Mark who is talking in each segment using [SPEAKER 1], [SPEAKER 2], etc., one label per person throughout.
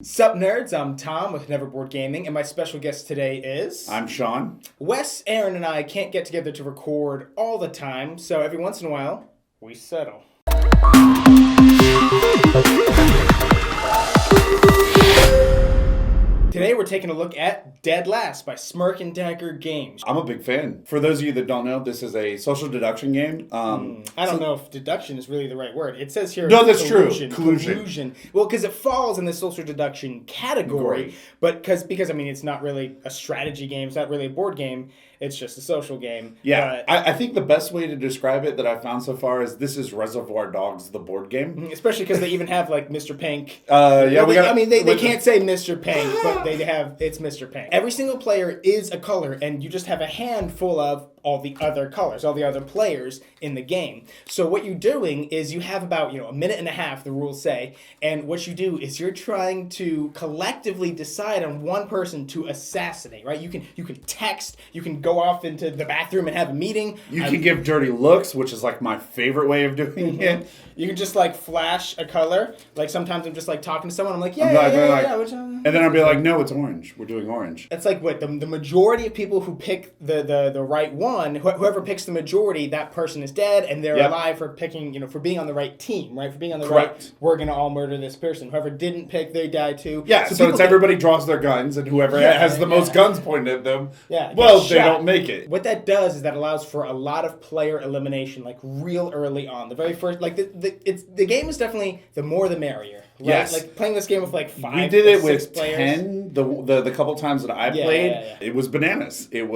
[SPEAKER 1] Sup nerds, I'm Tom with Neverboard Gaming, and my special guest today is...
[SPEAKER 2] I'm Sean.
[SPEAKER 1] Wes, Aaron, and I can't get together to record all the time, so every once in a while, we settle. Today we're taking a look at Dead Last by Smirk and Dagger Games.
[SPEAKER 2] I'm a big fan. For those of you that don't know, this is a social deduction game.
[SPEAKER 1] I don't know if deduction is really the right word. It says here...
[SPEAKER 2] No, that's
[SPEAKER 1] collusion.
[SPEAKER 2] true. Collusion.
[SPEAKER 1] Well, because it falls in the social deduction category, but because I mean, it's not really a strategy game. It's not really a board game. It's just a social game.
[SPEAKER 2] Yeah, I think the best way to describe it that I've found so far is this is Reservoir Dogs, the board game.
[SPEAKER 1] Especially because they even have, like, Mr. Pink.
[SPEAKER 2] They
[SPEAKER 1] can't say Mr. Pink, but they have, it's Mr. Pink. Every single player is a color, and you just have a hand full of all the other colors, all the other players in the game. So what you're doing is you have about, a minute and a half, the rules say, and what you do is you're trying to collectively decide on one person to assassinate, right? You can text, you can go off into the bathroom and have a meeting.
[SPEAKER 2] You can give dirty looks, which is like my favorite way of doing it.
[SPEAKER 1] You can just like flash a color. Like sometimes I'm just like talking to someone, I'm like, yeah.
[SPEAKER 2] And then I'll be like, no, it's orange. We're doing orange.
[SPEAKER 1] It's like what the majority of people who pick the right one, whoever picks the majority, that person is dead, and they're alive for picking, for being on the right team, right? For being on the right, we're gonna all murder this person. Whoever didn't pick, they die too.
[SPEAKER 2] Yeah, so it's everybody draws their guns, and whoever has the most guns pointed at them, they don't make it.
[SPEAKER 1] What that does is that allows for a lot of player elimination, like real early on. The very first, like the game is definitely the more the merrier. Right?
[SPEAKER 2] Yes.
[SPEAKER 1] Like playing this game with like 5
[SPEAKER 2] We did it
[SPEAKER 1] with 6
[SPEAKER 2] with
[SPEAKER 1] players.
[SPEAKER 2] 10, the couple times that I played. It was bananas. There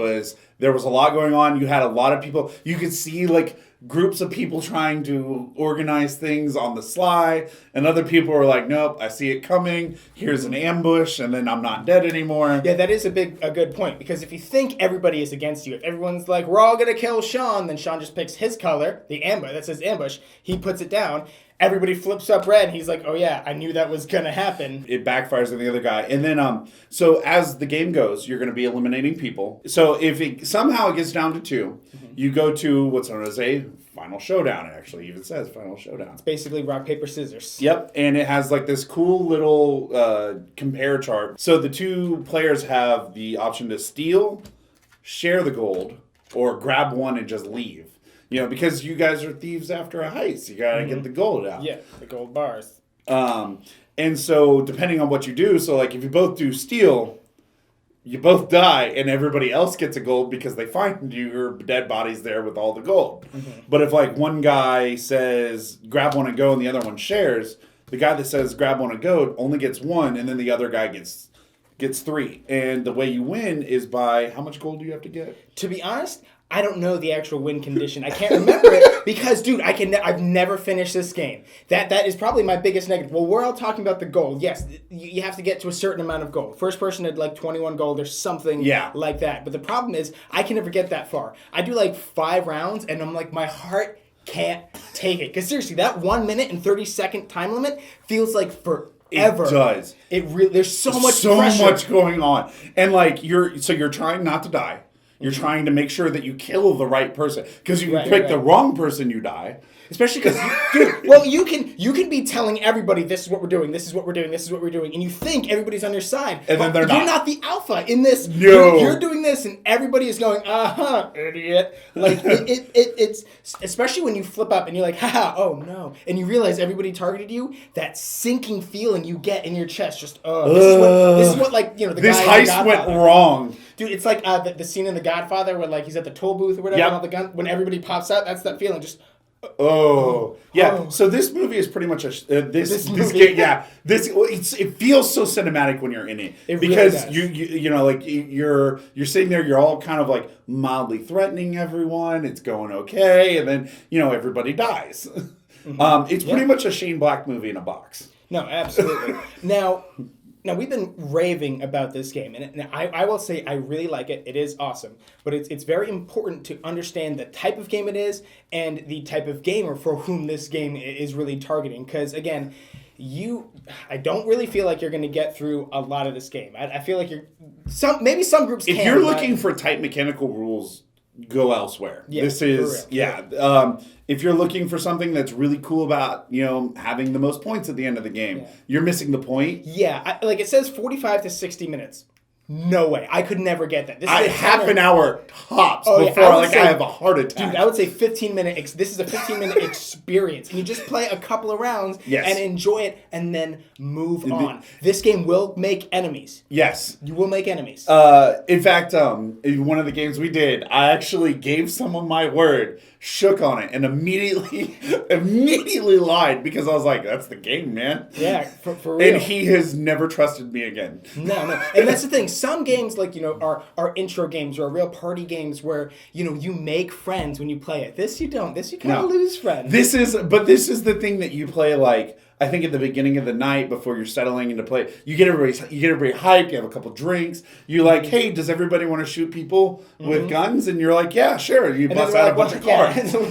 [SPEAKER 2] was a lot going on. You had a lot of people. You could see like groups of people trying to organize things on the sly, and other people were like, nope, I see it coming. Here's an ambush, and then I'm not dead anymore.
[SPEAKER 1] Yeah, that is a good point, because if you think everybody is against you, if everyone's like, we're all gonna kill Sean, then Sean just picks his color, the ambush, that says ambush, he puts it down, everybody flips up red, and he's like, oh yeah, I knew that was gonna happen.
[SPEAKER 2] It backfires on the other guy. And then, so as the game goes, you're gonna be eliminating people. So if it somehow gets down to 2, you go to what's known as a final showdown. It actually even says final showdown.
[SPEAKER 1] It's basically rock, paper, scissors.
[SPEAKER 2] Yep, and it has like this cool little compare chart. So the 2 players have the option to steal, share the gold, or grab one and just leave. Because you guys are thieves after a heist. You gotta get the gold out.
[SPEAKER 1] Yeah, the gold bars.
[SPEAKER 2] And so depending on what you do, so like if you both do steal, you both die, and everybody else gets a gold because they find your dead bodies there with all the gold. But if like one guy says grab one and go and the other one shares, the guy that says grab one and go only gets 1, and then the other guy gets 3. And the way you win is by how much gold do you have to get?
[SPEAKER 1] To be honest, I don't know the actual win condition. I can't remember it because, dude, I've never finished this game. That is probably my biggest negative. Well, we're all talking about the gold. Yes, you have to get to a certain amount of gold. First person had like 21 gold or something like that. But the problem is I can never get that far. I do like 5 rounds and I'm like, my heart can't take it. Because seriously, that 1 minute and 30-second time limit feels like forever.
[SPEAKER 2] It does.
[SPEAKER 1] There's so much
[SPEAKER 2] going on. And like you're trying not to die. You're trying to make sure that you kill the right person. Because you pick the wrong person, you die.
[SPEAKER 1] Especially because, dude, well, you can be telling everybody, this is what we're doing, this is what we're doing, this is what we're doing, and you think everybody's on your side.
[SPEAKER 2] And then they're not.
[SPEAKER 1] You're not the alpha in this.
[SPEAKER 2] No.
[SPEAKER 1] You're doing this, and everybody is going, idiot. Like, it's, especially when you flip up and you're like, haha, oh no. And you realize everybody targeted you, that sinking feeling you get in your chest, just, this is what like, the guy in The
[SPEAKER 2] This heist went wrong.
[SPEAKER 1] Dude, it's like the scene in The Godfather where like he's at the toll booth or whatever, and all the gun, when everybody pops out, that's that feeling, just...
[SPEAKER 2] So this movie is pretty much this game. Yeah, it feels so cinematic when you're in it, because really you're sitting there, you're all kind of like mildly threatening everyone. It's going okay, and then everybody dies. It's pretty much a Shane Black movie in a box.
[SPEAKER 1] No, absolutely. Now, we've been raving about this game, and I will say I really like it. It is awesome. But it's very important to understand the type of game it is and the type of gamer for whom this game is really targeting. Because, again, I don't really feel like you're going to get through a lot of this game. I feel like maybe some groups can.
[SPEAKER 2] If you're looking for tight mechanical rules go elsewhere.
[SPEAKER 1] Yeah,
[SPEAKER 2] This is,
[SPEAKER 1] for real.
[SPEAKER 2] if you're looking for something that's really cool about, having the most points at the end of the game, you're missing the point.
[SPEAKER 1] Yeah, like it says 45 to 60 minutes. No way. I could never get that. This is
[SPEAKER 2] Half an hour tops
[SPEAKER 1] Oh, yeah,
[SPEAKER 2] before
[SPEAKER 1] I would say-
[SPEAKER 2] I have a heart attack.
[SPEAKER 1] Dude, I would say 15 minute. This is a 15-minute experience, and you just play a couple of rounds
[SPEAKER 2] Yes.
[SPEAKER 1] and enjoy it, and then move on. This game will make enemies.
[SPEAKER 2] Yes.
[SPEAKER 1] You will make enemies.
[SPEAKER 2] In fact, in one of the games we did, I actually gave someone my word, shook on it, and immediately lied because I was like, "That's the game, man."
[SPEAKER 1] Yeah, for real.
[SPEAKER 2] And he has never trusted me again.
[SPEAKER 1] No, and that's the thing. Some games, like are intro games or real party games where you make friends when you play it. This you don't. This you kind of lose friends.
[SPEAKER 2] This is the thing that you play like. I think at the beginning of the night before you're settling into play, you get everybody hyped. You have a couple drinks. You're like, hey, does everybody want to shoot people with guns? And you're like, yeah, sure. You bust out a bunch of cards.
[SPEAKER 1] You're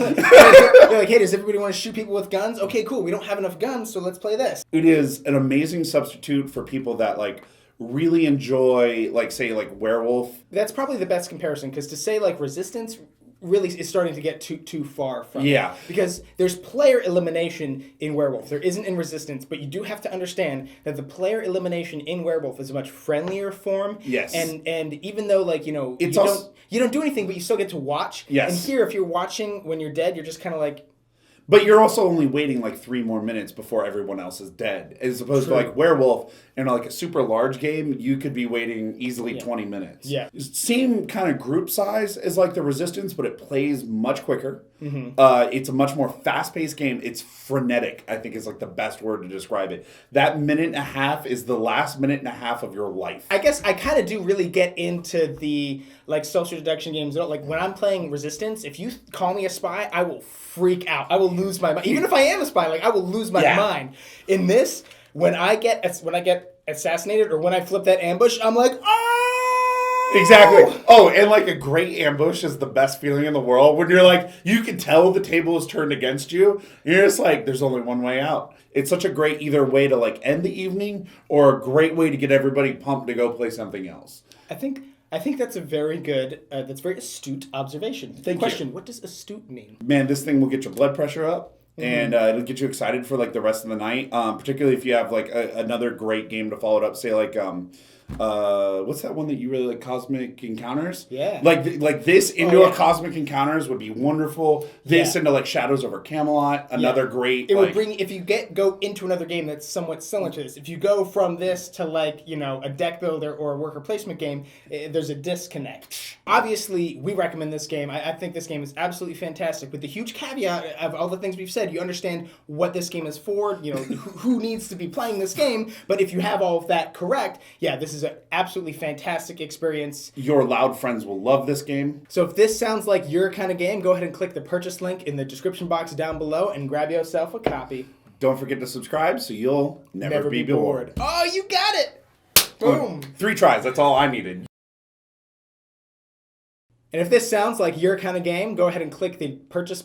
[SPEAKER 1] like, hey, does everybody want to shoot people with guns? Okay, cool. We don't have enough guns, so let's play this.
[SPEAKER 2] It is an amazing substitute for people that like really enjoy, like, say, like Werewolf.
[SPEAKER 1] That's probably the best comparison, because to say like Resistance really is starting to get too far from it. Because there's player elimination in Werewolf. There isn't in Resistance, but you do have to understand that the player elimination in Werewolf is a much friendlier form.
[SPEAKER 2] Yes.
[SPEAKER 1] And even though like you don't do anything, but you still get to watch.
[SPEAKER 2] Yes.
[SPEAKER 1] And here, if you're watching when you're dead, you're just kind of like.
[SPEAKER 2] But you're also only waiting like 3 more minutes before everyone else is dead. As opposed to like Werewolf, in like a super large game, you could be waiting easily 20 minutes.
[SPEAKER 1] Yeah.
[SPEAKER 2] Same kind of group size as like the Resistance, but it plays much quicker.
[SPEAKER 1] Mm-hmm.
[SPEAKER 2] It's a much more fast-paced game. It's frenetic, I think is like the best word to describe it. That minute and a half is the last minute and a half of your life.
[SPEAKER 1] I guess I kind of do really get into the like social deduction games. Like when I'm playing Resistance, if you call me a spy, I will freak out. I will lose my mind. Even if I am a spy, like I will lose my mind. In this, when I get assassinated or when I flip that ambush, I'm like, oh!
[SPEAKER 2] Exactly. Oh, and like a great ambush is the best feeling in the world when you're like, you can tell the table is turned against you. And you're just like, there's only one way out. It's such a great either way to like end the evening or a great way to get everybody pumped to go play something else.
[SPEAKER 1] I think that's a very good, that's very astute observation. Question, what does astute mean?
[SPEAKER 2] Man, this thing will get your blood pressure up. And it'll get you excited for like the rest of the night. Particularly if you have like another great game to follow it up. Say like what's that one that you really like? Cosmic Encounters.
[SPEAKER 1] Yeah.
[SPEAKER 2] Like this into a Cosmic Encounters would be wonderful. This into like Shadows over Camelot. Another great.
[SPEAKER 1] It would bring if you go into another game that's somewhat similar to this. If you go from this to like a deck builder or a worker placement game, there's a disconnect. Obviously, we recommend this game. I think this game is absolutely fantastic. With the huge caveat of all the things we've said, you understand what this game is for. Who needs to be playing this game. But if you have all of that correct, this is an absolutely fantastic experience.
[SPEAKER 2] Your loud friends will love this game.
[SPEAKER 1] So if this sounds like your kind of game, go ahead and click the purchase link in the description box down below and grab yourself a copy.
[SPEAKER 2] Don't forget to subscribe so you'll never be bored.
[SPEAKER 1] Oh, you got it! Boom!
[SPEAKER 2] 3 tries, that's all I needed.
[SPEAKER 1] And if this sounds like your kind of game, go ahead and click the purchase